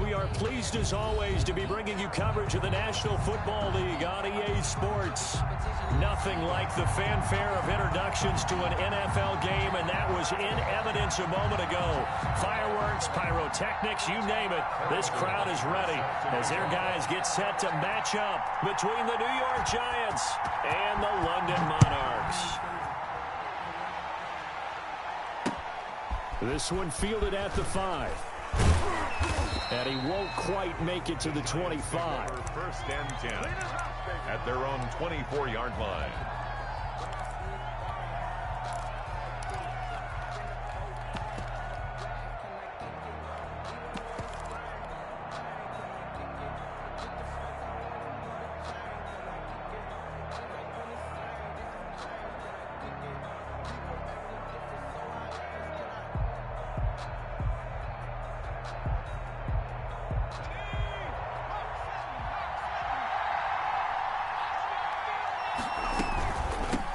We are pleased as always to be bringing you coverage of the National Football League on EA Sports. Nothing like the fanfare of introductions to an NFL game, and that was in evidence a moment ago. Fireworks, pyrotechnics, you name it. This crowd is ready as their guys get set to match up between the New York Giants and the London Monarchs. This one fielded at the 5. And he won't quite make it to the 25. First and 10 at their own 24-yard line.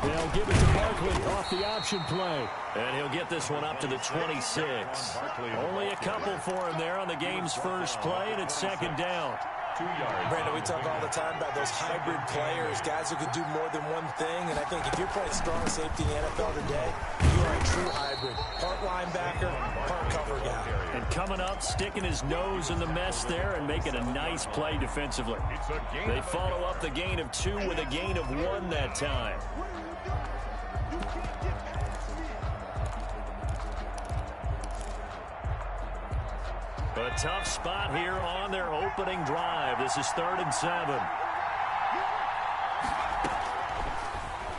They'll give it to Barkley off the option play. And he'll get this one up to the 26. Only a couple for him there on the game's first play, and it's second down. 2 yards. Brandon, we talk all the time about those hybrid players, guys who can do more than one thing. And I think if you're playing strong safety in the NFL today, you are a true hybrid. Part linebacker, part cover guy. And coming up, sticking his nose in the mess there and making a nice play defensively. They follow up the gain of 2 with a gain of 1 that time. A tough spot here on their opening drive. This is 3rd and 7.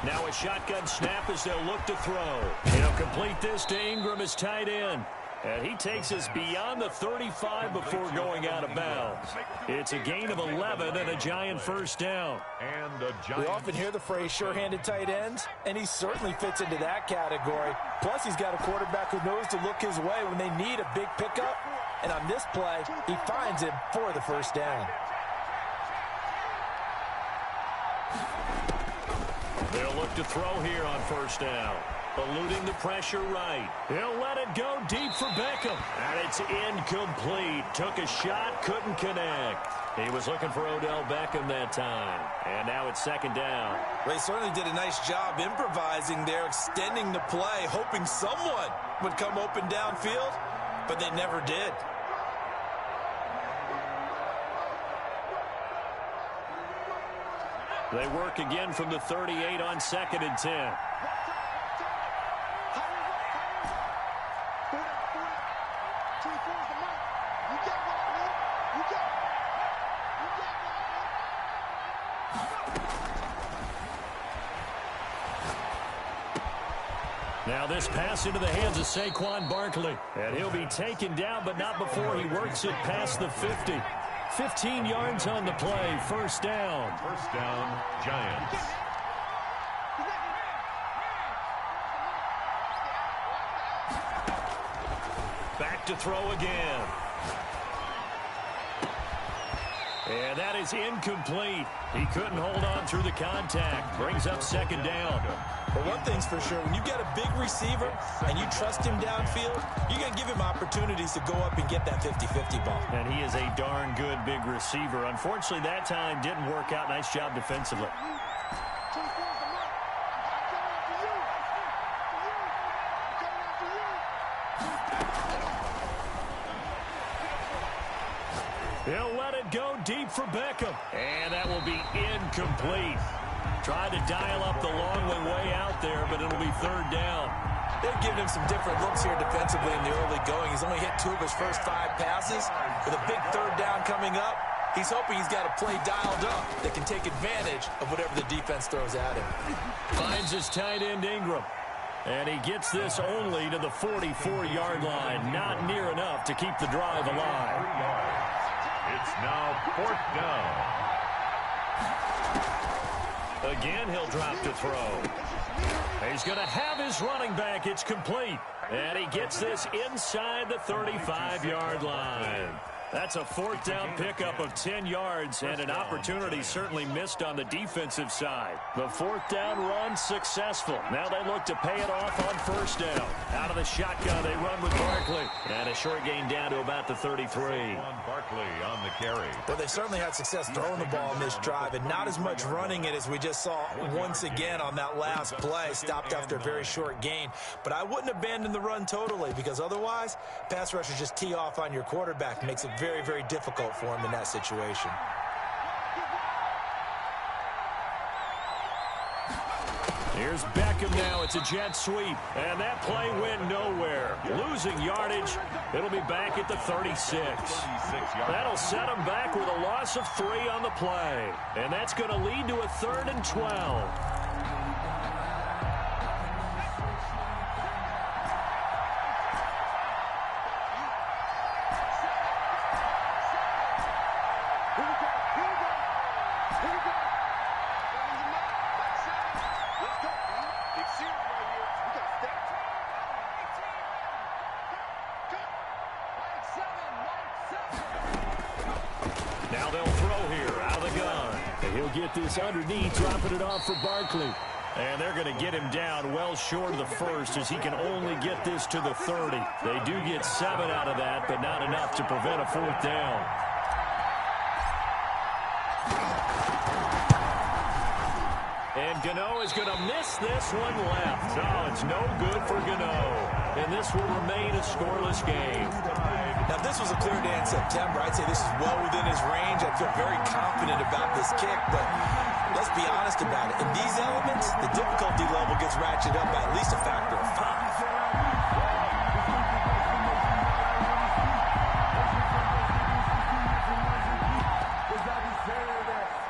Now a shotgun snap as they'll look to throw. He'll complete this to Ingram as tight end. And he takes us beyond the 35 before going out of bounds. It's a gain of 11 and a Giant first down. We often hear the phrase sure-handed tight ends, and he certainly fits into that category. Plus, he's got a quarterback who knows to look his way when they need a big pickup. And on this play, he finds him for the first down. They'll look to throw here on first down. Eluding the pressure right. He'll let it go deep for Beckham. And it's incomplete. Took a shot, couldn't connect. He was looking for Odell Beckham that time. And now it's second down. They certainly did a nice job improvising there, extending the play, hoping someone would come open downfield, but they never did. They work again from the 38 on 2nd and 10. Now this pass into the hands of Saquon Barkley. And he'll be taken down, but not before he works it past the 50. 15 yards on the play. First down. First down, Giants. Back to throw again. And that is incomplete. He couldn't hold on through the contact. Brings up second down. But one thing's for sure, when you got a big receiver and you trust him downfield, you're going to give him opportunities to go up and get that 50-50 ball. And he is a darn good big receiver. Unfortunately, that time didn't work out. Nice job defensively. He'll let it go deep for Beckham. And that will be incomplete. Tried to dial up the long way out there, but it'll be third down. They've given him some different looks here defensively in the early going. He's only hit 2 of his first 5 passes. With a big third down coming up, he's hoping he's got a play dialed up that can take advantage of whatever the defense throws at him. Finds his tight end Ingram. And he gets this only to the 44-yard line. Not near enough to keep the drive alive. It's now 4th down. Again, he'll drop to throw. He's going to have his running back. It's complete. And he gets this inside the 35-yard line. That's a fourth down pickup of 10 yards and an opportunity certainly missed on the defensive side. The fourth down run successful. Now they look to pay it off on first down. Out of the shotgun, they run with Barkley. And a short gain down to about the 33. Barkley on the carry. Well, they certainly had success throwing the ball in this drive and not as much running it as we just saw once again on that last play. Stopped after a very short gain. But I wouldn't abandon the run totally because otherwise, pass rushers just tee off on your quarterback. Makes it very, very difficult for him in that situation. Here's Beckham now. It's a jet sweep. And that play went nowhere. Losing yardage. It'll be back at the 36. That'll set him back with a loss of 3 on the play. And that's going to lead to a 3rd and 12. Now they'll throw here out of the gun. And he'll get this underneath, dropping it off for Barkley. And they're going to get him down well short of the first as he can only get this to the 30. They do get 7 out of that, but not enough to prevent a 4th down. And Gano is going to miss this one left. Oh, it's no good for Gano. And this will remain a scoreless game. Now, if this was a clear day in September, I'd say this is well within his range. I feel very confident about this kick, but let's be honest about it. In these elements, the difficulty level gets ratcheted up by at least a factor of 5.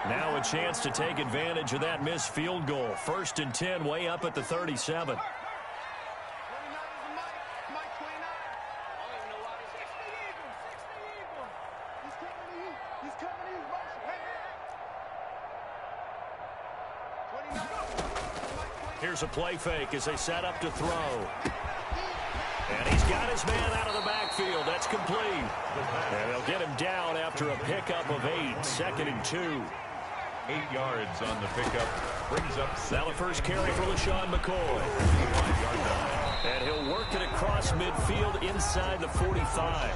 Now a chance to take advantage of that missed field goal. 1st and 10, way up at the 37. Here's a play fake as they set up to throw. And he's got his man out of the backfield. That's complete. And they'll get him down after a pickup of 8. 2nd and 2. 8 yards on the pickup. Brings up now the first carry for LaShawn McCoy. And he'll work it across midfield inside the 45.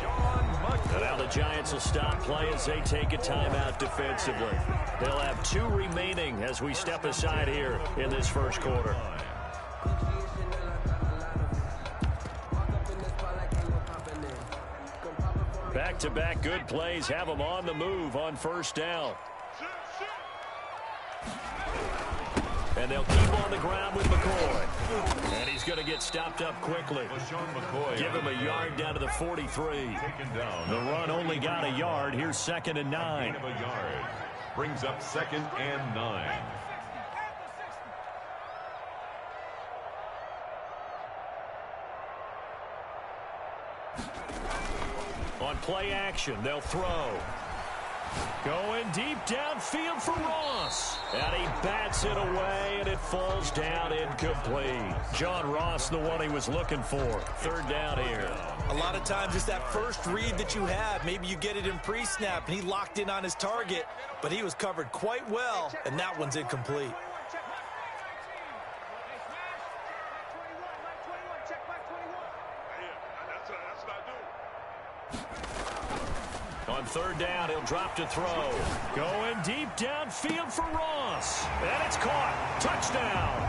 And now the Giants will stop play as they take a timeout defensively. They'll have 2 remaining as we step aside here in this first quarter. Back-to-back good plays have them on the move on first down. And they'll keep on the ground with McCoy. And he's going to get stopped up quickly. Give him a yard down to the 43. The run only got a yard. Here's 2nd and 9. Brings up 2nd and 9. On play action, they'll throw. Going deep downfield for Ross. And he bats it away, and it falls down incomplete. John Ross, the one he was looking for. 3rd down here. A lot of times it's that first read that you have. Maybe you get it in pre-snap, and he locked in on his target, but he was covered quite well, and that one's incomplete. On 3rd down, he'll drop to throw. Going deep downfield for Ross. And it's caught. Touchdown.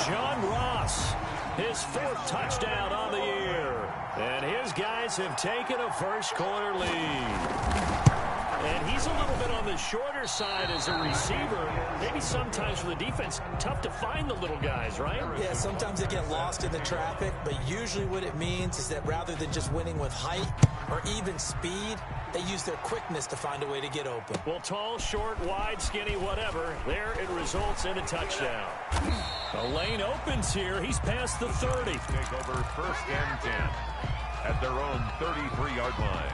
John Ross, his 4th touchdown on the year. And his guys have taken a first quarter lead. And he's a little bit on the shorter side as a receiver. Maybe sometimes for the defense, tough to find the little guys, right? Yeah, sometimes they get lost in the traffic, but usually what it means is that rather than just winning with height or even speed, they use their quickness to find a way to get open. Well, tall, short, wide, skinny, whatever, there it results in a touchdown. The lane opens here. He's past the 30. Take over 1st and 10 at their own 33-yard line.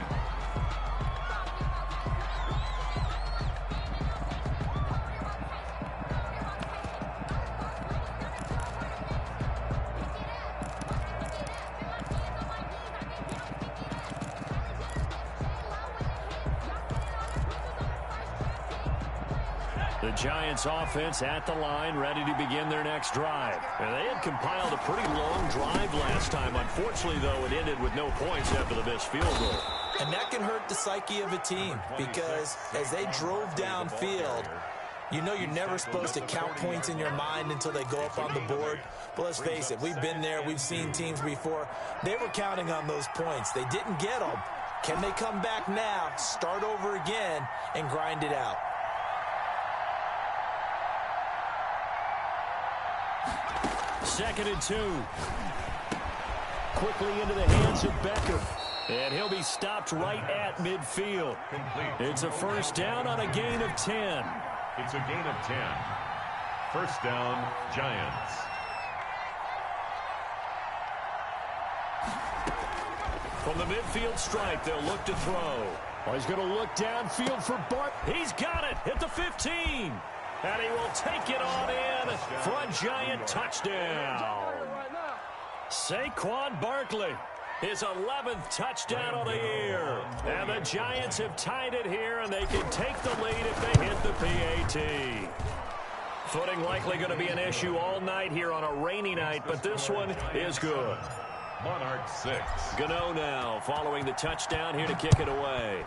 The Giants offense at the line, ready to begin their next drive. And they had compiled a pretty long drive last time. Unfortunately, though, it ended with no points after the missed field goal. And that can hurt the psyche of a team because as they drove downfield, you know you're never supposed to count points in your mind until they go up on the board. But let's face it, we've been there. We've seen teams before. They were counting on those points. They didn't get them. Can they come back now, start over again, and grind it out? Second and 2. Quickly into the hands of Beckham. And he'll be stopped right at midfield. It's a first down on a gain of 10. It's a gain of 10. First down, Giants. From the midfield stripe, they'll look to throw. Well, he's going to look downfield for Bart. He's got it at the 15. And he will take it on in for a Giant touchdown. Saquon Barkley, his 11th touchdown of the year. And the Giants have tied it here, and they can take the lead if they hit the PAT. Footing likely going to be an issue all night here on a rainy night, but this one is good. Monarch 6. Gano now following the touchdown here to kick it away.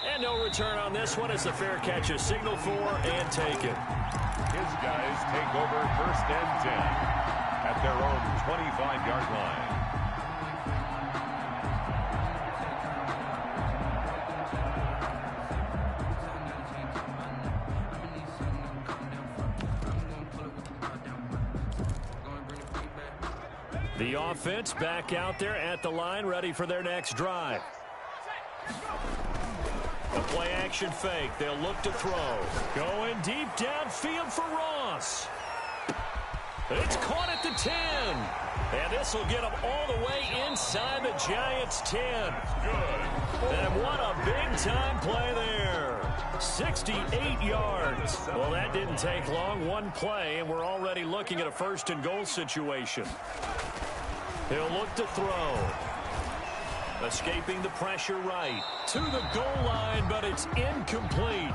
And no return on this one as the fair catch is signaled for and taken. His guys take over first and 10 at their own 25-yard line. The offense back out there at the line, ready for their next drive. A play-action fake. They'll look to throw. Going deep downfield for Ross. It's caught at the 10. And this will get them all the way inside the Giants' 10. Good. And what a big-time play there. 68 yards. Well, that didn't take long. One play, and we're already looking at a first-and-goal situation. He'll look to throw. Escaping the pressure right to the goal line, but it's incomplete.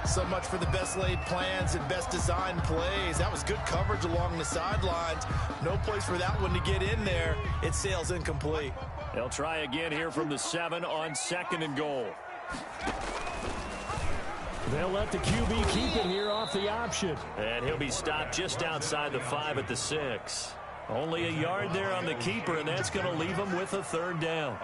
So much for the best laid plans and best designed plays. That was good coverage along the sidelines. No place for that one to get in there. It sails incomplete. They'll try again here from the 7 on second and goal. They'll let the QB keep it here off the option. And he'll be stopped just outside the 5 at the 6. Only a yard there on the keeper, and that's going to leave them with a third down.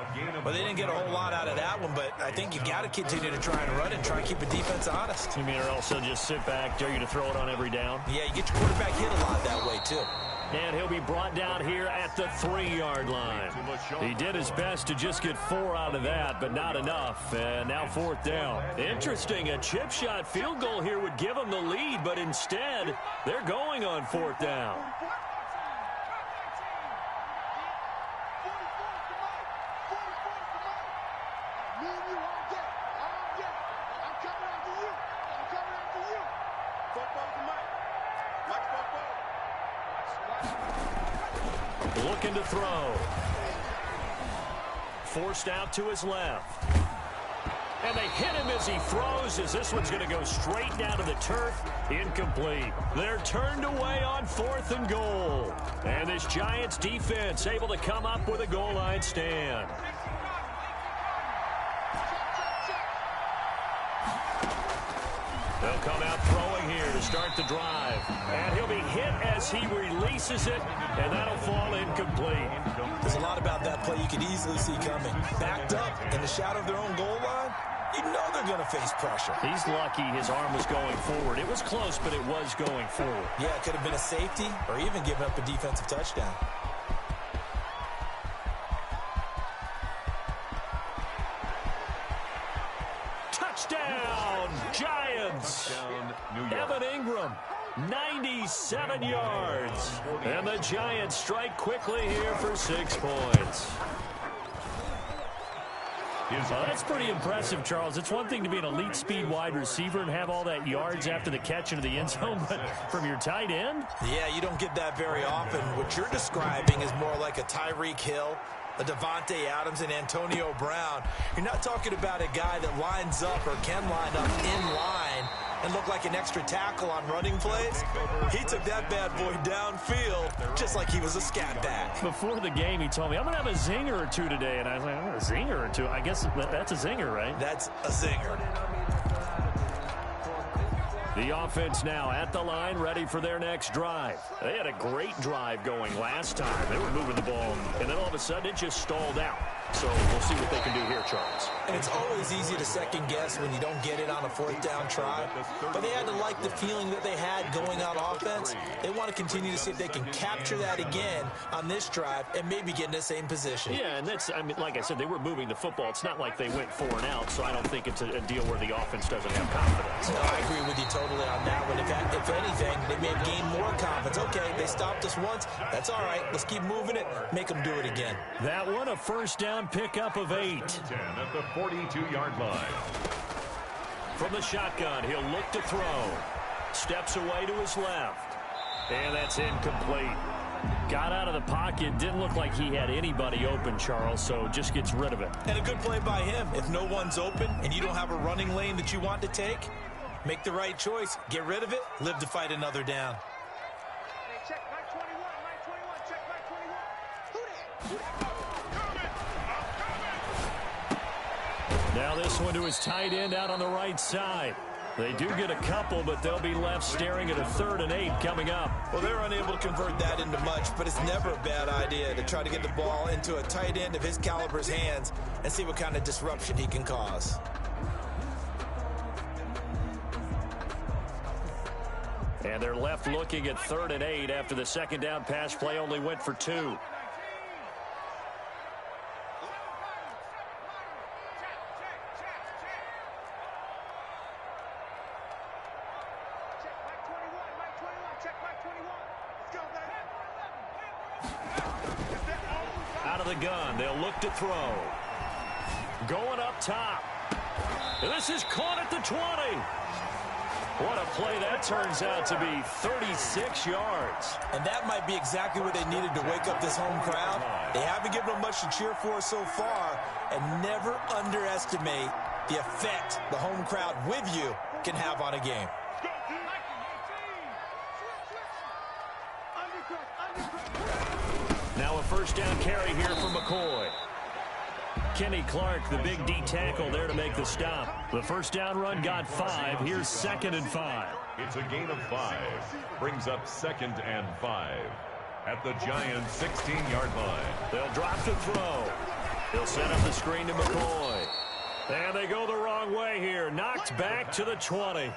Well, they didn't get a whole lot out of that one, but I think you got to continue to try and run and try and keep the defense honest. You mean, or else they'll just sit back, dare you to throw it on every down? Yeah, you get your quarterback hit a lot that way, too. And he'll be brought down here at the 3-yard line. He did his best to just get 4 out of that, but not enough. And now fourth down. Interesting, a chip shot field goal here would give them the lead, but instead, they're going on fourth down. Looking to throw. Forced out to his left. And they hit him as he throws, as this one's going to go straight down to the turf. Incomplete. They're turned away on fourth and goal. And this Giants defense able to come up with a goal line stand. They'll come out throwing here to start the drive. And he'll be hit as he releases it, and that'll fall incomplete. There's a lot about that play you could easily see coming. Backed up in the shadow of their own goal line, you know they're going to face pressure. He's lucky his arm was going forward. It was close, but it was going forward. Yeah, it could have been a safety or even given up a defensive touchdown. Touchdown, Giants! Evan Ingram, 97 yards. And the Giants strike quickly here for 6 points. That's pretty impressive, Charles. It's one thing to be an elite speed wide receiver and have all that yards after the catch into the end zone, but from your tight end? Yeah, you don't get that very often. What you're describing is more like a Tyreek Hill a Devontae Adams and Antonio Brown. You're not talking about a guy that lines up or can line up in line and look like an extra tackle on running plays. He took that bad boy downfield just like he was a scat back. Before the game, he told me, I'm going to have a zinger or two today. And I was like, a zinger or two? I guess that's a zinger, right? That's a zinger. The offense now at the line, ready for their next drive. They had a great drive going last time. They were moving the ball, and then all of a sudden it just stalled out. So we'll see what they can do here, Charles. And it's always easy to second guess when you don't get it on a fourth down try. But they had to like the feeling that they had going on offense. They want to continue to see if they can capture that again on this drive and maybe get in the same position. Yeah, and that's, I mean, like I said, they were moving the football. It's not like they went 4 and out, so I don't think it's a deal where the offense doesn't have confidence. No, I agree with you totally on that one. If anything, they may have gained more confidence. Okay, they stopped us once. That's all right. Let's keep moving it. Make them do it again. That one, a first down pickup of 8. 10 at the 42-yard line. From the shotgun, he'll look to throw. Steps away to his left. And that's incomplete. Got out of the pocket. Didn't look like he had anybody open, Charles, so just gets rid of it. And a good play by him. If no one's open and you don't have a running lane that you want to take, make the right choice. Get rid of it. Live to fight another down. Check back 21, back 21, check back 21. Who that? Now this one to his tight end out on the right side. They do get a couple, but they'll be left staring at a 3rd and 8 coming up. Well, they're unable to convert that into much, but it's never a bad idea to try to get the ball into a tight end of his caliber's hands and see what kind of disruption he can cause. And they're left looking at 3rd and 8 after the second down pass play only went for 2. Out of the gun, they'll look to throw. Going up top. And this is caught at the 20. What a play that turns out to be, 36 yards. And that might be exactly what they needed to wake up this home crowd. They haven't given them much to cheer for so far, and never underestimate the effect the home crowd with you can have on a game. Now a first down carry here for McCoy. Kenny Clark, the big D tackle there to make the stop. The first down run got 5. Here's 2nd and 5. It's a gain of 5. Brings up 2nd and 5 at the Giants' 16-yard line. They'll drop to throw. They'll set up the screen to McCoy. And they go the wrong way here. Knocked back to the 20.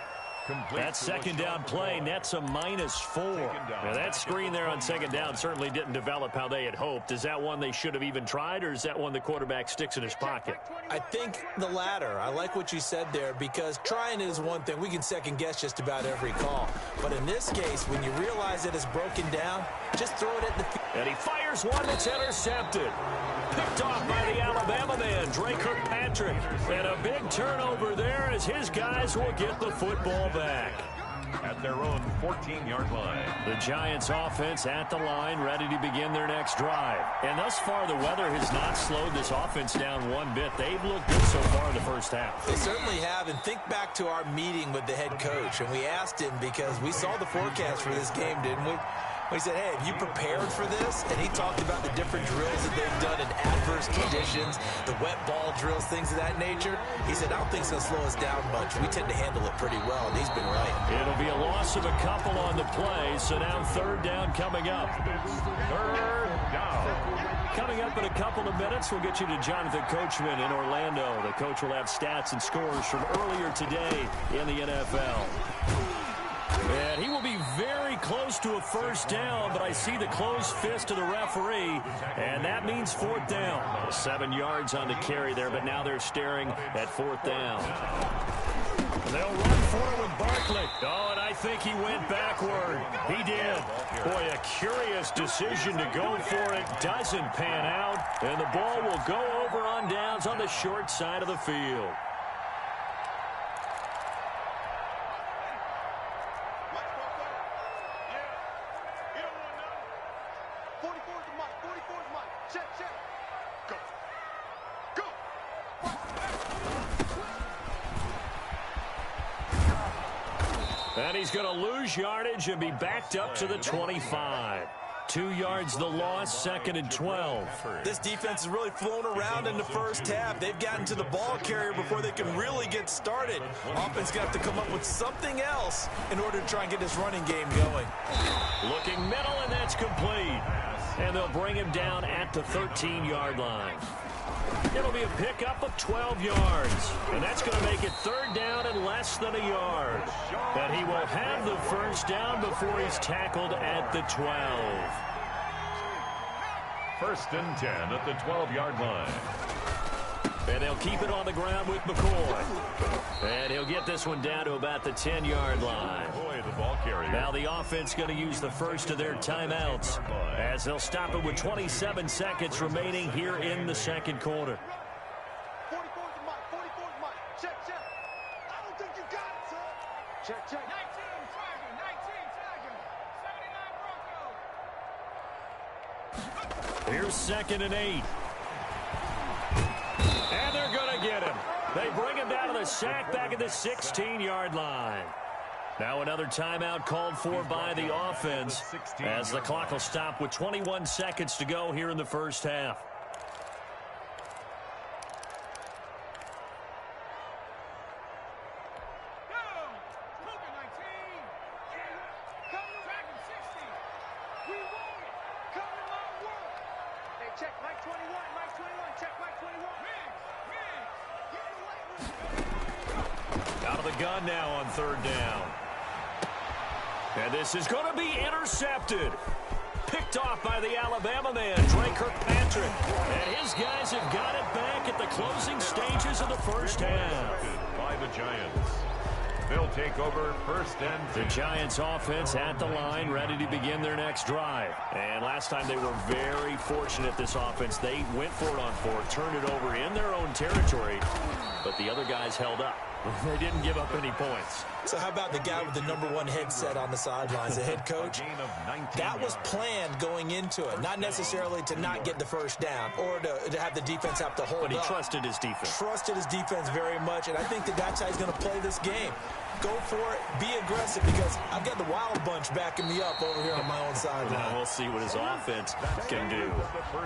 That second down play nets a -4. Now that screen there on second down certainly didn't develop how they had hoped. Is that one they should have even tried, or is that one the quarterback sticks in his pocket? I think the latter. I like what you said there, because trying it is one thing. We can second guess just about every call. But in this case, when you realize it is broken down, just throw it at the field. And he fires one that's intercepted. Picked off by the Alabama man, Dre Kirkpatrick. And a big turnover there as his guys will get the football back. At their own 14-yard line. The Giants offense at the line, ready to begin their next drive. And thus far, the weather has not slowed this offense down one bit. They've looked good so far in the first half. They certainly have. And think back to our meeting with the head coach. And we asked him, because we saw the forecast for this game, didn't we? We said, hey, have you prepared for this? And he talked about the different drills that they've done in adverse conditions, the wet ball drills, things of that nature. He said, I don't think it's going to slow us down much. We tend to handle it pretty well, and he's been right. It'll be a loss of a couple on the play, so now 3rd down coming up. 3rd down. Coming up in a couple of minutes, we'll get you to Jonathan Coachman in Orlando. The coach will have stats and scores from earlier today in the NFL. And he will be very close to a first down, but I see the closed fist of the referee, and that means 4th down. 7 yards on the carry there, but now they're staring at 4th down. They'll run for it with Barkley. Oh, and I think he went backward. He did. Boy, a curious decision to go for it. Doesn't pan out, and the ball will go over on downs on the short side of the field. And he's going to lose yardage and be backed up to the 25. 2 yards the loss, 2nd and 12. This defense has really flown around in the first half. They've gotten to the ball carrier before they can really get started. Offense got to come up with something else in order to try and get this running game going. Looking middle, and that's complete. And they'll bring him down at the 13-yard line. It'll be a pickup of 12 yards. And that's going to make it 3rd down and less than a yard. But he will have the first down before he's tackled at the 12. 1st and 10 at the 12-yard line. And they'll keep it on the ground with McCoy. And he'll get this one down to about the 10-yard line. Boy, the ball carrier. Now the offense going to use the first of their timeouts as they'll stop it with 27 seconds remaining here in the second quarter. 44's Mike. 44's Mike. Check, check. I don't think you got it, sir. Check, check. 19 Tiger. 19 Tiger. 79 Bronco. Here's 2nd and 8. And they're going to get him. They bring him down to the sack back at the 16-yard line. Now another timeout called for by the offense as the clock will stop with 21 seconds to go here in the first half. Check, Mike 21, Mike 21, check, Mike 21. Out of the gun now on 3rd down. And this is going to be intercepted. Picked off by the Alabama man, Dre Kirkpatrick. And his guys have got it back at the closing stages of the first half. By the Giants. They'll take over 1st and 10. The Giants offense at the line, ready to begin their next drive. And last time they were very fortunate, this offense. They went for it on 4th, turned it over in their own territory, but the other guys held up. They didn't give up any points. So how about the guy with the #1 headset on the sidelines, the head coach? That was planned going into it, not necessarily to not get the first down or to have the defense have to hold up. But he trusted his defense. Trusted his defense very much, and I think that's how he's going to play this game. Go for it, be aggressive, because I've got the Wild Bunch backing me up over here on my own sideline. Now we'll see what his offense can do.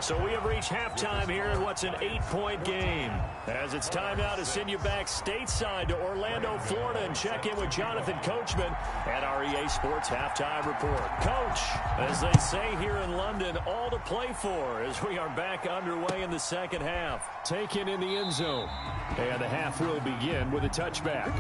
So we have reached halftime here in what's an 8-point game. As it's time now to send you back stateside to Orlando, Florida, and check in with Jonathan Coachman at our EA Sports Halftime Report. Coach, as they say here in London, all to play for as we are back underway in the second half. Taken in the end zone. And the half will begin with a touchback.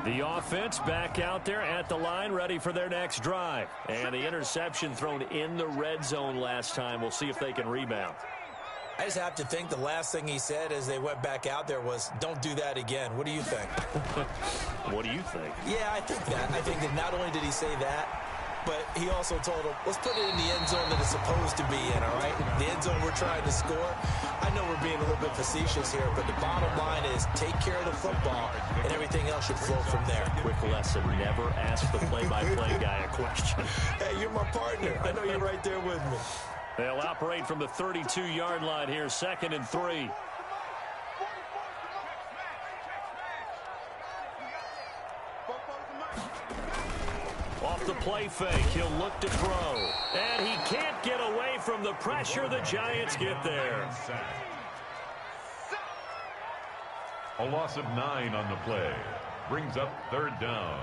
The offense back out there at the line, ready for their next drive. And the interception thrown in the red zone last time. We'll see if they can rebound. I just have to think the last thing he said as they went back out there was, don't do that again. What do you think? What do you think? Yeah, I think that. I think that not only did he say that, but he also told him, let's put it in the end zone that it's supposed to be in, all right? The end zone we're trying to score. I know we're being a little bit facetious here, but the bottom line is take care of the football, and everything else should flow from there. Quick lesson, never ask the play-by-play guy a question. Hey, you're my partner. I know you're right there with me. They'll operate from the 32-yard line here, 2nd and 3. Off the play fake, he'll look to throw. And he can't get away from the pressure. The Giants get there. A loss of 9 on the play. Brings up 3rd down.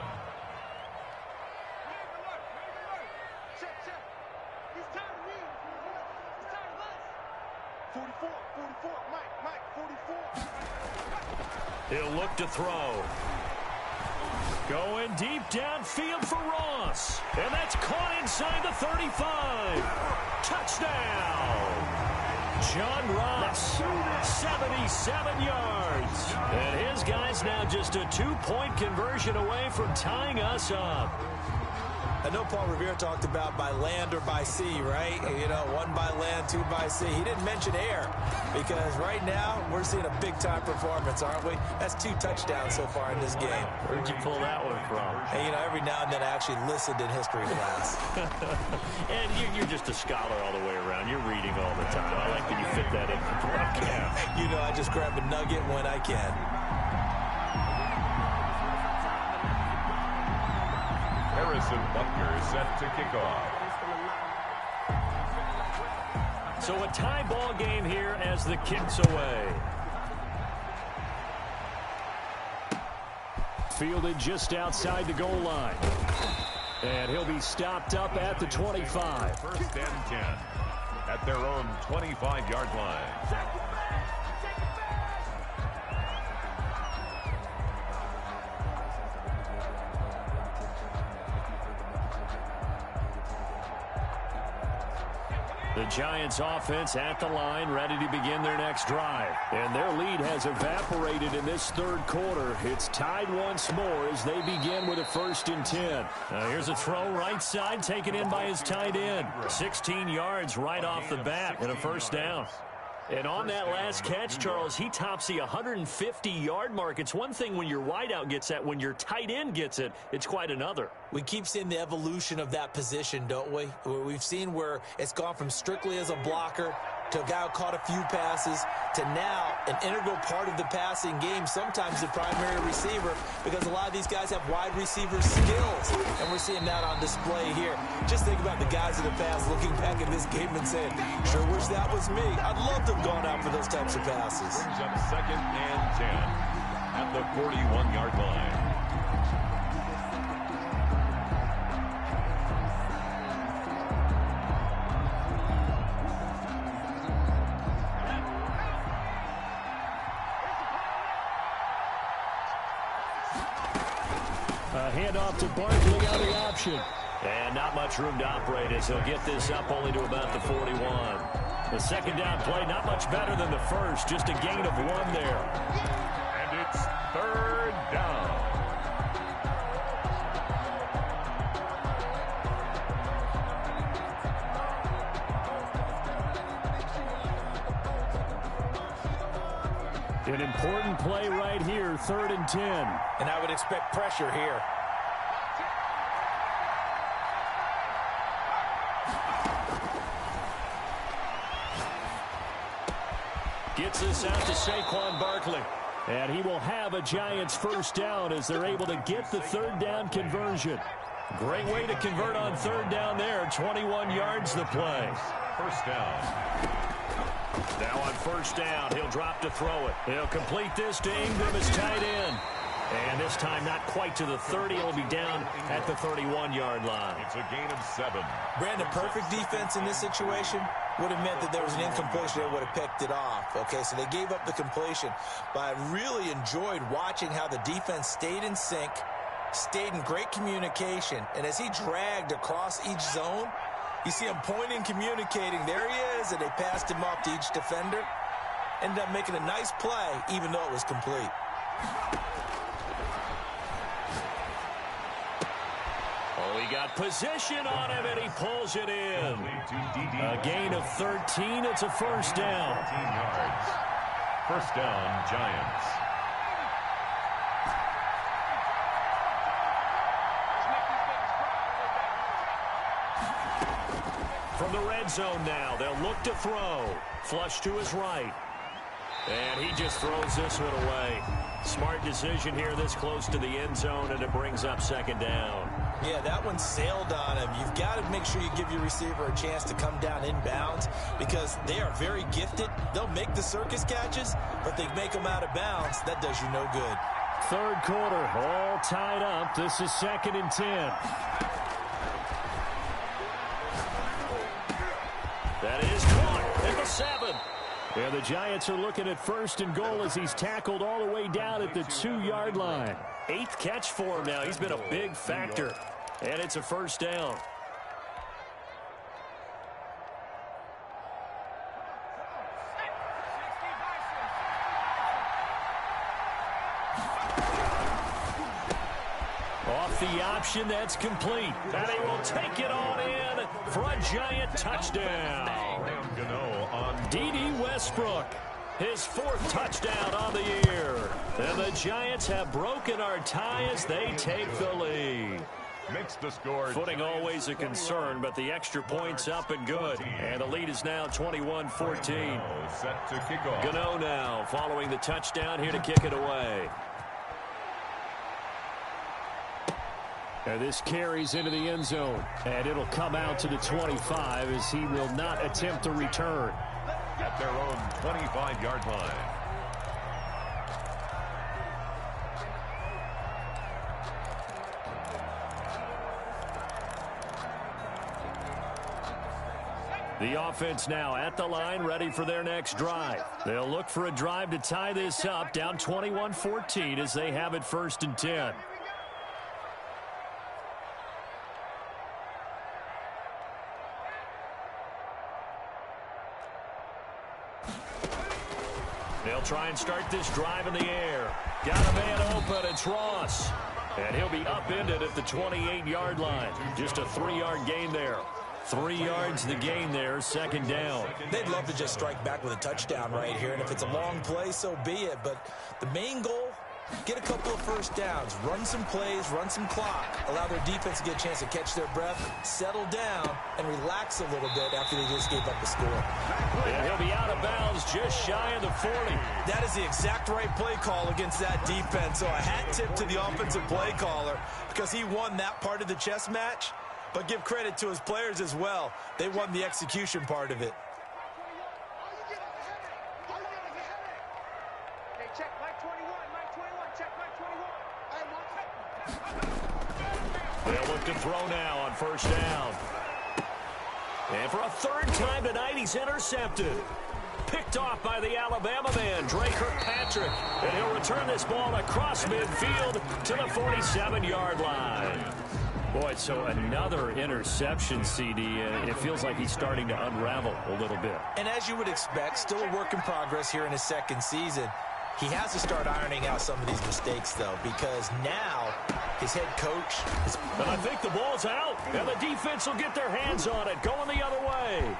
Check, check. He's tired of me. He's tired of us. 44, Mike, 44. He'll look to throw. Going deep downfield for Ross. And that's caught inside the 35. Touchdown. John Ross, 77 yards. And his guys now just a 2-point conversion away from tying us up. I know Paul Revere talked about by land or by sea, right? You know, 1 by land, 2 by sea. He didn't mention air because right now we're seeing a big-time performance, aren't we? That's 2 touchdowns so far in this game. Where'd you pull that one from? And, you know, every now and then I actually listened in history class. And you're just a scholar all the way around. You're reading all the time. I like that you fit that in for broadcast. You know, I just grab a nugget when I can. Harrison Butker set to kick off. So a tie ball game here as the kick's away. Fielded just outside the goal line. And he'll be stopped up at the 25. First and 10 at their own 25-yard line. The Giants offense at the line, ready to begin their next drive. And their lead has evaporated in this third quarter. It's tied once more as they begin with a 1st and 10. Here's a throw right side, taken in by his tight end. 16 yards right off the bat and a 1st down. And on that last catch, Charles, he tops the 150-yard mark. It's one thing when your wideout gets that. When your tight end gets it, it's quite another. We keep seeing the evolution of that position, don't we? We've seen where it's gone from strictly as a blocker to a guy who caught a few passes to now an integral part of the passing game, sometimes the primary receiver, because a lot of these guys have wide receiver skills, and we're seeing that on display here. Just think about the guys in the past looking back at this game and saying, sure wish that was me. I'd love to have gone out for those types of passes. Brings up 2nd and 10 at the 41-yard line. A handoff to Barkley on the option. And not much room to operate as he'll get this up only to about the 41. The 2nd down play, not much better than the first. Just a gain of 1 there. And it's 3rd down. An important play right here, 3rd and 10. And I would expect pressure here. Gets this out to Saquon Barkley. And he will have a Giants 1st down as they're able to get the 3rd down conversion. Great way to convert on 3rd down there. 21 yards the play. 1st down. Now on 1st down, he'll drop to throw it. He'll complete this to Ingram, his tight end. And this time not quite to the 30. It'll be down at the 31-yard line. It's a gain of 7. Brandon, perfect defense in this situation would have meant that there was an incompletion that would have picked it off. Okay, so they gave up the completion. But I really enjoyed watching how the defense stayed in sync, stayed in great communication. And as he dragged across each zone, you see him pointing, communicating. There he is, and they passed him off to each defender. Ended up making a nice play, even though it was complete. Oh, he got position on him, and he pulls it in. A gain of 13. It's a 1st down. 14 yards. 1st down, Giants. From the red zone now, they'll look to throw. Flush to his right. And he just throws this one away. Smart decision here this close to the end zone, and it brings up 2nd down. Yeah, that one sailed on him. You've got to make sure you give your receiver a chance to come down inbounds because they are very gifted. They'll make the circus catches, but they make them out of bounds. That does you no good. 3rd quarter, all tied up. This is 2nd and 10. That is caught at the 7. And the Giants are looking at 1st and goal as he's tackled all the way down at the 2-yard line. 8th catch for him now. He's been a big factor. And it's a 1st down. Off with the option that's complete. And he will take it on in for a giant touchdown. Gano on D.D. Westbrook, his 4th touchdown on the year. And the Giants have broken our tie as they take the lead. makes the score. Footing always a concern, but the extra point's up and good. And the lead is now 21-14. Set to kick off. Gano now following the touchdown here to kick it away. And this carries into the end zone. And it'll come out to the 25 as he will not attempt to return. At their own 25-yard line. The offense now at the line, ready for their next drive. They'll look for a drive to tie this up, down 21-14 as they have it 1st and 10. They'll try and start this drive in the air. Got a man open, it's Ross. And he'll be upended at the 28-yard line. Just a 3-yard gain there. 3 yards the gain there, 2nd down. They'd love to just strike back with a touchdown right here, and if it's a long play, so be it. But the main goal, get a couple of 1st downs, run some plays, run some clock, allow their defense to get a chance to catch their breath, settle down, and relax a little bit after they just gave up the score. And he'll be out of bounds just shy of the 40. That is the exact right play call against that defense. So a hat tip to the offensive play caller because he won that part of the chess match. But give credit to his players as well. They won the execution part of it. Hey, check Mike 21, check Mike 21. They'll look to throw now on 1st down. And for a 3rd time tonight, he's intercepted. Picked off by the Alabama man, Dre Kirkpatrick. And he'll return this ball across midfield to the 47-yard line. Boy, so another interception, CD. It feels like he's starting to unravel a little bit. And as you would expect, still a work in progress here in his 2nd season. He has to start ironing out some of these mistakes, though, because now his head coach is... And I think the ball's out, and the defense will get their hands on it, going the other way.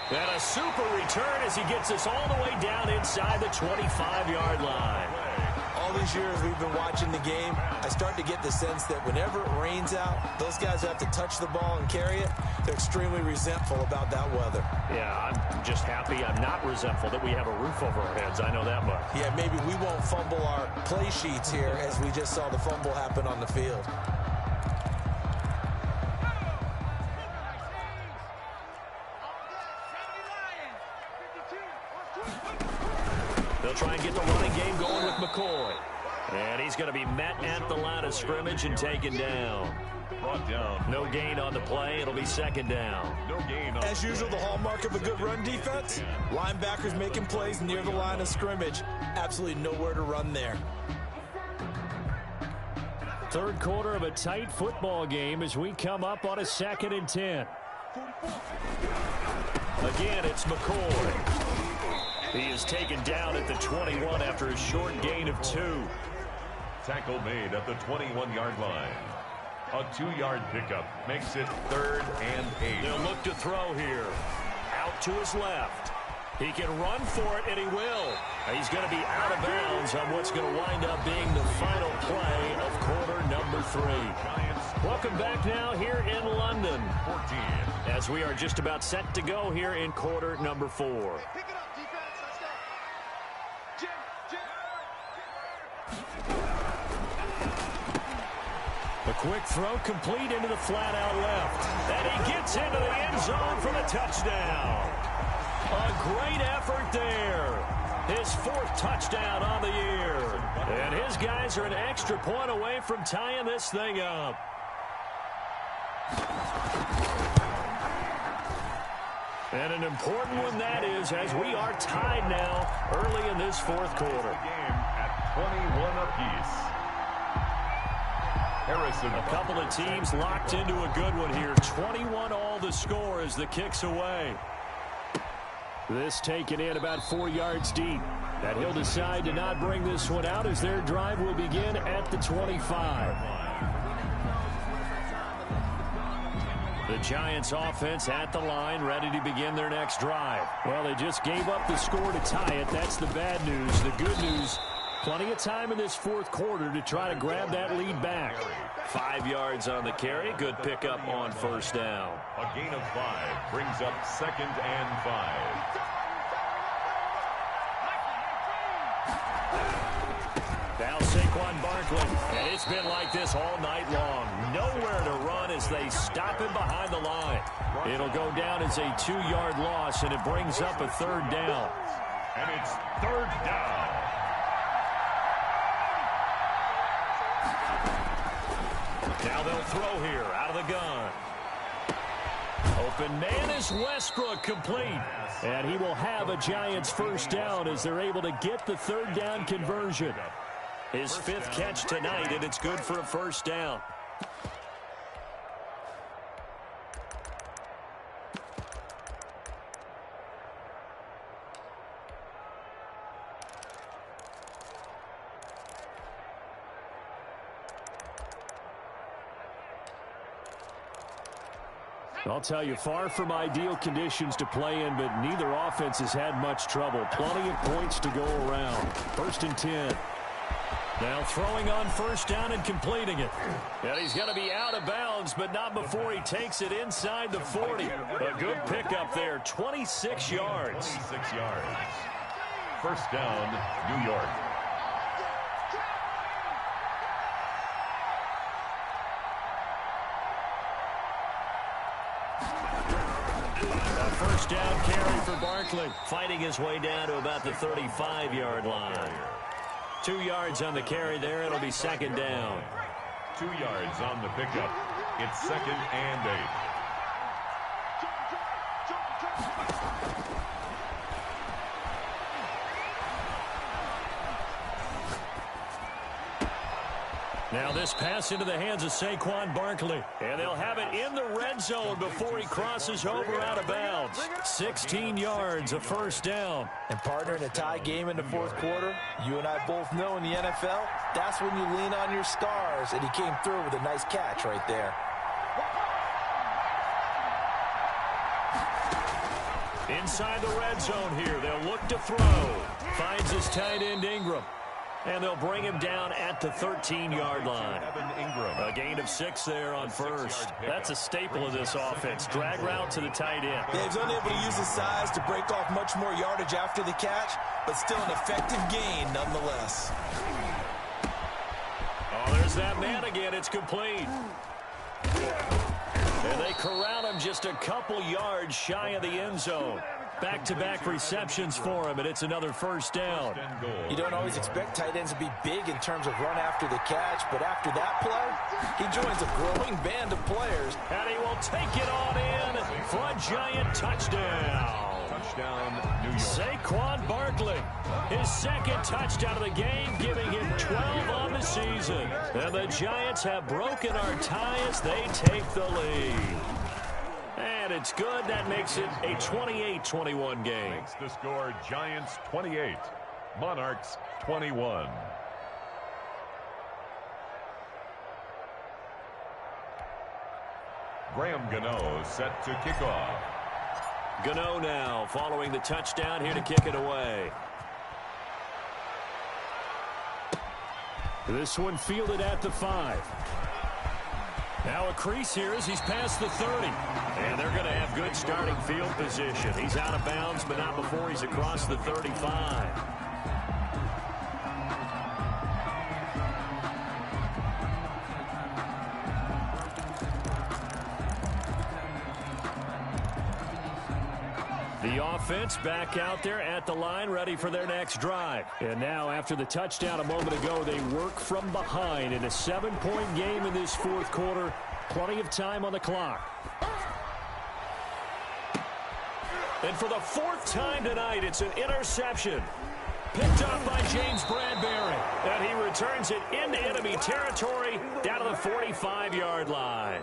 And a super return as he gets us all the way down inside the 25-yard line. All these years we've been watching the game, I start to get the sense that whenever it rains out, those guys who have to touch the ball and carry it, they're extremely resentful about that weather. Yeah, I'm just happy I'm not resentful that we have a roof over our heads. I know that much. Yeah, maybe we won't fumble our play sheets here as we just saw the fumble happen on the field. They'll try and get the running game going with McCoy. And he's going to be met at the line of scrimmage and taken down. Brought down. No gain on the play. It'll be 2nd down. No gain on As usual, the hallmark of a good run defense, linebackers making plays near the line of scrimmage. Absolutely nowhere to run there. 3rd quarter of a tight football game as we come up on a 2nd and 10. Again, it's McCoy. He is taken down at the 21 after a short gain of 2. Tackle made at the 21-yard line. A 2-yard pickup makes it 3rd and 8. They'll look to throw here. Out to his left. He can run for it, and he will. He's going to be out of bounds on what's going to wind up being the final play of quarter number 3. Welcome back now here in London. 14. As we are just about set to go here in quarter number 4. Pick it up, defense. Let's go. A quick throw complete into the flat out left. And he gets into the end zone for the touchdown. A great effort there. His 4th touchdown on the year. And his guys are an extra point away from tying this thing up. And an important one that is, as we are tied now early in this 4th quarter. Game at 21 apiece. Harrison. A couple of teams locked into a good one here. 21 all the score as the kick's away. This taken in about 4 yards deep. And he'll decide to not bring this one out as their drive will begin at the 25. The Giants offense at the line, ready to begin their next drive. Well, they just gave up the score to tie it. That's the bad news. The good news, plenty of time in this fourth quarter to try to grab that lead back. 5 yards on the carry. Good pickup on first down. A gain of 5 brings up 2nd and 5. Now Saquon Barkley, and it's been like this all night long. Nowhere to run as they stop him behind the line. It'll go down as a 2-yard loss, and it brings up a 3rd down. And it's 3rd down. Now they'll throw here out of the gun. Open man is Westbrook, complete. And he will have a Giants first down as they're able to get the 3rd down conversion. His 5th catch tonight, and it's good for a first down. I'll tell you, far from ideal conditions to play in, but neither offense has had much trouble. Plenty of points to go around. 1st and 10. Now throwing on first down and completing it. And he's going to be out of bounds, but not before he takes it inside the 40. A good pickup there, 26 yards. 26 yards. First down, New York. A first down carry for Barkley, fighting his way down to about the 35-yard line. 2 yards on the carry there. It'll be 2nd down. 2 yards on the pickup. It's 2nd and 8. Now this pass into the hands of Saquon Barkley. And they'll have it in the red zone before he crosses over out of bounds. 16 yards, a first down. And partner, in a tie game in the fourth quarter, you and I both know in the NFL, that's when you lean on your stars. And he came through with a nice catch right there. Inside the red zone here, they'll look to throw. Finds his tight end Ingram. And they'll bring him down at the 13-yard line. A gain of 6 there on first. That's a staple of this offense. Drag route to the tight end. Yeah, he's unable to use his size to break off much more yardage after the catch, but still an effective gain nonetheless. Oh, there's that man again. It's complete. And they corral him just a couple yards shy of the end zone. Back-to-back receptions for him, and it's another first down. You don't always expect tight ends to be big in terms of run after the catch, but after that play, he joins a growing band of players. And he will take it on in for a Giant touchdown. Touchdown, New York. Saquon Barkley, his 2nd touchdown of the game, giving him 12 on the season. And the Giants have broken our tie as they take the lead. And it's good. That makes it a 28-21 game. Makes the score Giants 28, Monarchs 21. Graham Gano set to kick off. Gano now following the touchdown here to kick it away. This one fielded at the 5. Now a crease here as he's past the 30. And they're going to have good starting field position. He's out of bounds, but not before he's across the 35. The offense back out there at the line, ready for their next drive. And now, after the touchdown a moment ago, they work from behind in a 7-point game in this fourth quarter. Plenty of time on the clock. And for the 4th time tonight, it's an interception. Picked up by James Bradbury. And he returns it into enemy territory down to the 45-yard line.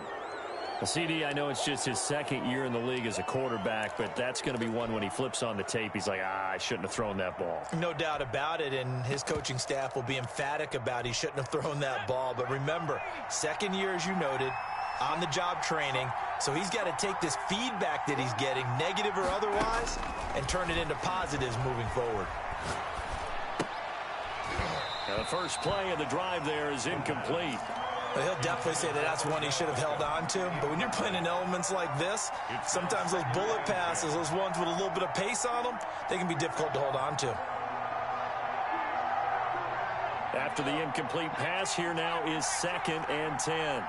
Well, CD, I know it's just his second year in the league as a quarterback, but that's going to be one when he flips on the tape. He's like, I shouldn't have thrown that ball. No doubt about it, and his coaching staff will be emphatic about he shouldn't have thrown that ball. But remember, second year, as you noted, on-the-job training, so he's got to take this feedback that he's getting, negative or otherwise, and turn it into positives moving forward. The first play of the drive there is incomplete. Well, he'll definitely say that that's one he should have held on to. But when you're playing in elements like this, sometimes those bullet passes, those ones with a little bit of pace on them, they can be difficult to hold on to. After the incomplete pass, here now is 2nd and 10.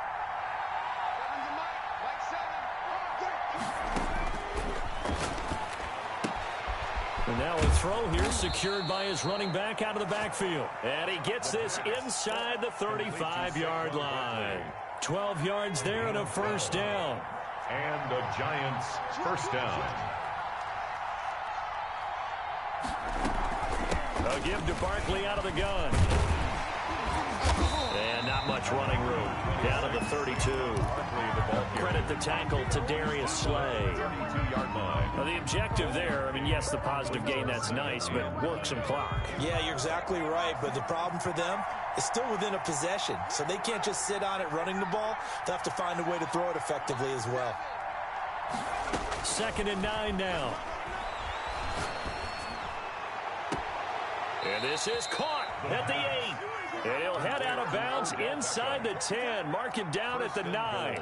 And now a throw here secured by his running back out of the backfield. And he gets this inside the 35-yard line. 12 yards there and a first down. And the Giants first down. A give to Barkley out of the gun. And not much running room. Down to the 32. Credit the tackle to Darius Slay. 32-yard line. Now the objective there, I mean, yes, the positive gain, that's nice, but work some clock. Yeah, you're exactly right, but the problem for them is still within a possession, so they can't just sit on it running the ball. They'll have to find a way to throw it effectively as well. 2nd and 9 now. And this is caught at the 8. And he'll head out of bounds inside the 10. Mark it down at the 9.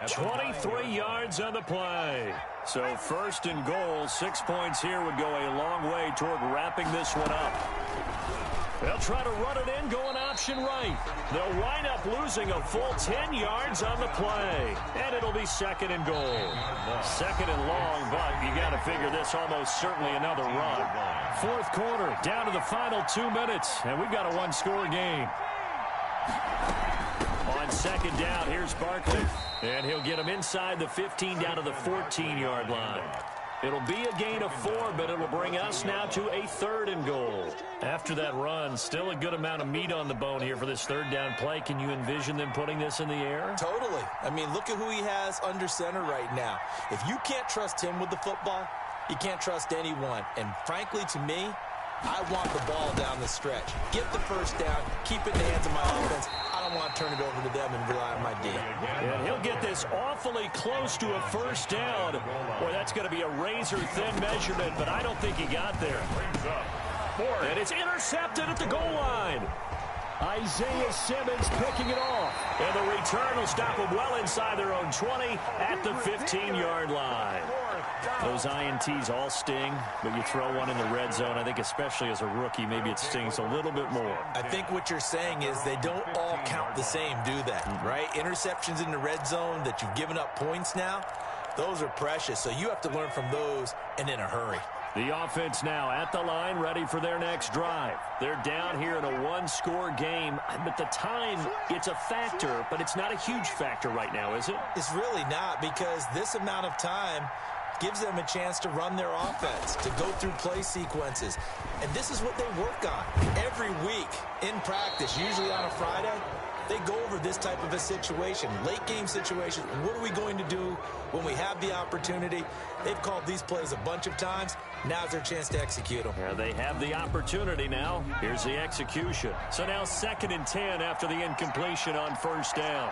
23 yards on the play. So 1st and goal, 6 points here would go a long way toward wrapping this one up. They'll try to run it in, going option right. They'll wind up losing a full 10 yards on the play. And it'll be 2nd and goal. 2nd and long, but you got to figure this almost certainly another run. 4th quarter, down to the final 2 minutes, and we've got a one-score game. On 2nd down, here's Barkley. And he'll get him inside the 15 down to the 14-yard line. It'll be a gain of 4, but it'll bring us now to a 3rd and goal. After that run, still a good amount of meat on the bone here for this 3rd down play. Can you envision them putting this in the air? Totally. I mean, look at who he has under center right now. If you can't trust him with the football, you can't trust anyone. And frankly, to me, I want the ball down the stretch. Get the first down, keep it in the hands of my offense. I don't want to turn it over to them and rely on my D. And he'll get this awfully close to a first down. Boy, that's going to be a razor-thin measurement, but I don't think he got there. And it's intercepted at the goal line. Isaiah Simmons picking it off. And the return will stop them well inside their own 20 at the 15-yard line. Those INTs all sting, but you throw one in the red zone, I think especially as a rookie, maybe it stings a little bit more. I think what you're saying is they don't all count the same, do they? Right? Interceptions in the red zone that you've given up points now, those are precious. So you have to learn from those and in a hurry. The offense now at the line, ready for their next drive. They're down here in a one-score game. But the time, it's a factor, but it's not a huge factor right now, is it? It's really not, because this amount of time gives them a chance to run their offense, to go through play sequences. And this is what they work on every week in practice, usually on a Friday. They go over this type of a situation, late game situation. What are we going to do when we have the opportunity? They've called these plays a bunch of times. Now's their chance to execute them. Yeah, they have the opportunity now. Here's the execution. So now 2nd and 10 after the incompletion on first down.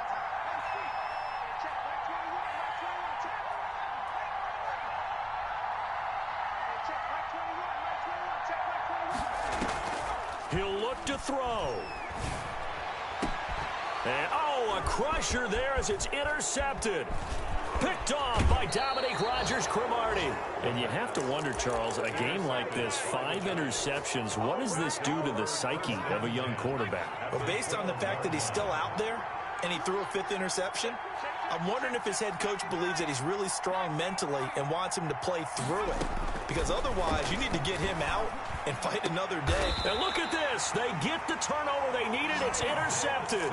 He'll look to throw. And, a crusher there as it's intercepted. Picked off by Dominique Rodgers-Cromartie. And you have to wonder, Charles, a game like this, 5 interceptions, what does this do to the psyche of a young quarterback? Well, based on the fact that he's still out there and he threw a 5th interception, I'm wondering if his head coach believes that he's really strong mentally and wants him to play through it. Because otherwise, you need to get him out and fight another day. And look at this. They get the turnover they needed. It's intercepted.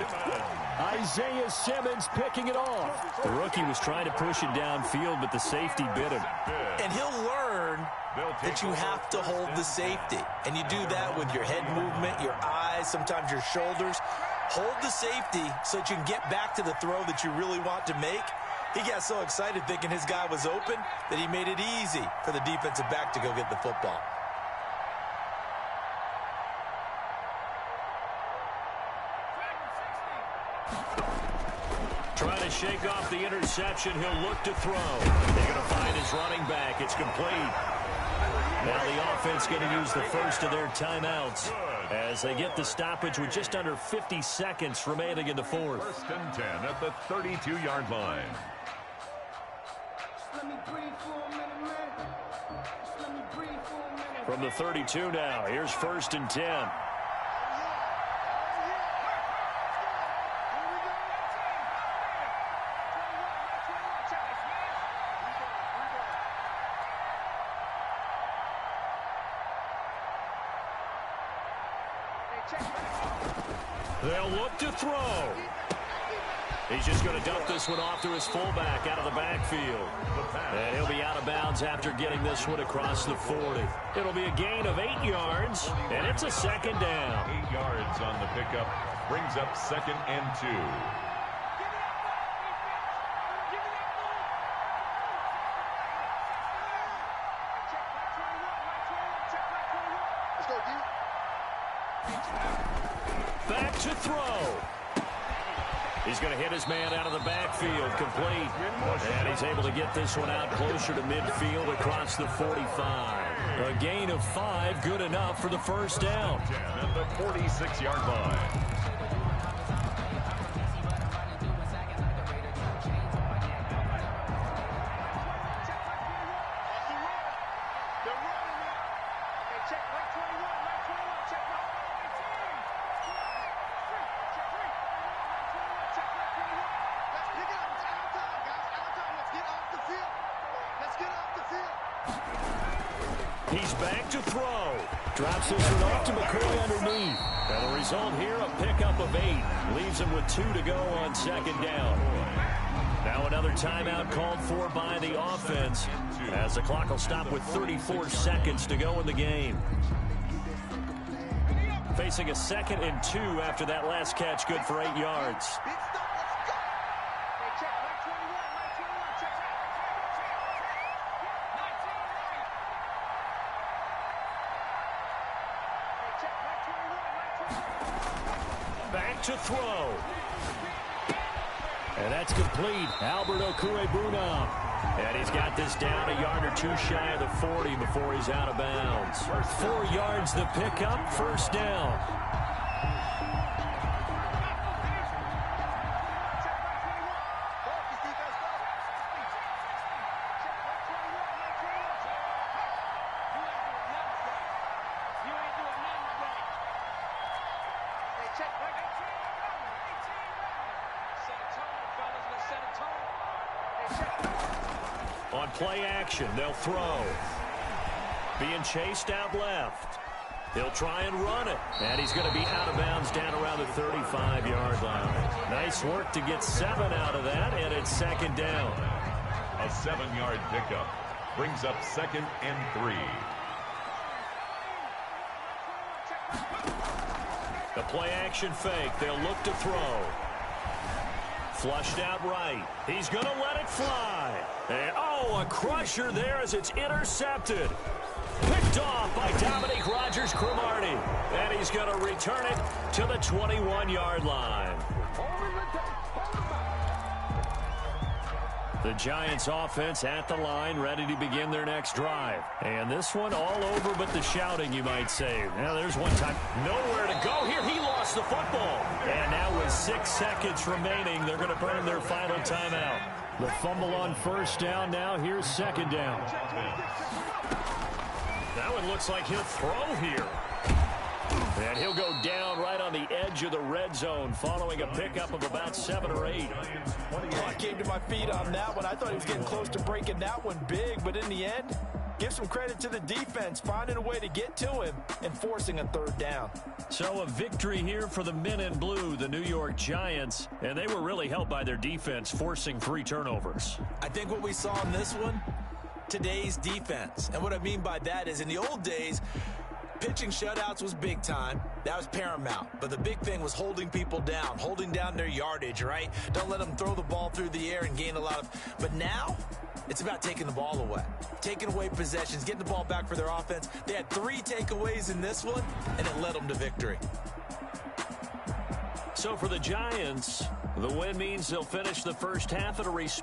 Isaiah Simmons picking it off. The rookie was trying to push it downfield, but the safety bit him. And he'll learn that you have to hold the safety. And you do that with your head movement, your eyes, sometimes your shoulders. Hold the safety so that you can get back to the throw that you really want to make. He got so excited thinking his guy was open that he made it easy for the defensive back to go get the football. Trying to shake off the interception. He'll look to throw. They're going to find his running back. It's complete. Now the offense going to use the first of their timeouts as they get the stoppage with just under 50 seconds remaining in the fourth. 1st and 10 at the 32-yard line. From the 32 now, here's 1st and 10. They'll look to throw. He's just going to dump this one off to his fullback out of the backfield. And he'll be out of bounds after getting this one across the 40. It'll be a gain of 8 yards, and it's a 2nd down. 8 yards on the pickup. Brings up 2nd and 2. Back to throw. He's going to hit his man out of the backfield, complete. And he's able to get this one out closer to midfield across the 45. A gain of 5, good enough for the 1st down. 10 at the 46-yard line. He's back to throw. Drops this one off to McCoy underneath. And the result here, a pickup of 8. Leaves him with 2 to go on 2nd down. Now another timeout called for by the offense as the clock will stop with 34 seconds to go in the game. Facing a 2nd and 2 after that last catch, good for 8 yards. Back to throw. And that's complete. Albert Okwuegbunam. And he's got this down a yard or 2 shy of the 40 before he's out of bounds. 4 yards the pickup, 1st down. On play action, they'll throw. Being chased out left. He'll try and run it. And he's going to be out of bounds down around the 35-yard line. Nice work to get 7 out of that, and it's 2nd down. A 7-yard pickup. Brings up 2nd and 3. The play action fake. They'll look to throw. Flushed out right. He's going to let it fly. And, a crusher there as it's intercepted. Picked off by Dominique Rodgers-Cromartie. And he's going to return it to the 21-yard line. The Giants offense at the line, ready to begin their next drive. And this one all over but the shouting, you might say. Now there's one time. Nowhere to go here. He lost the football. And now with 6 seconds remaining, they're going to burn their final timeout. The fumble on 1st down now. Here's 2nd down. That one looks like he'll throw here. And he'll go down right on the edge of the red zone following a pickup of about 7 or 8. I came to my feet on that one. I thought he was getting close to breaking that one big, but in the end, give some credit to the defense, finding a way to get to him and forcing a 3rd down. So a victory here for the men in blue, the New York Giants, and they were really helped by their defense, forcing 3 turnovers. I think what we saw in this one, today's defense. And what I mean by that is in the old days, Pitching shutouts was big time. That was paramount. But the big thing was holding people down, holding down their yardage, right? Don't let them throw the ball through the air and gain a lot of... But now, it's about taking the ball away. Taking away possessions, getting the ball back for their offense. They had 3 takeaways in this one, and it led them to victory. So for the Giants, the win means they'll finish the first half at a respectable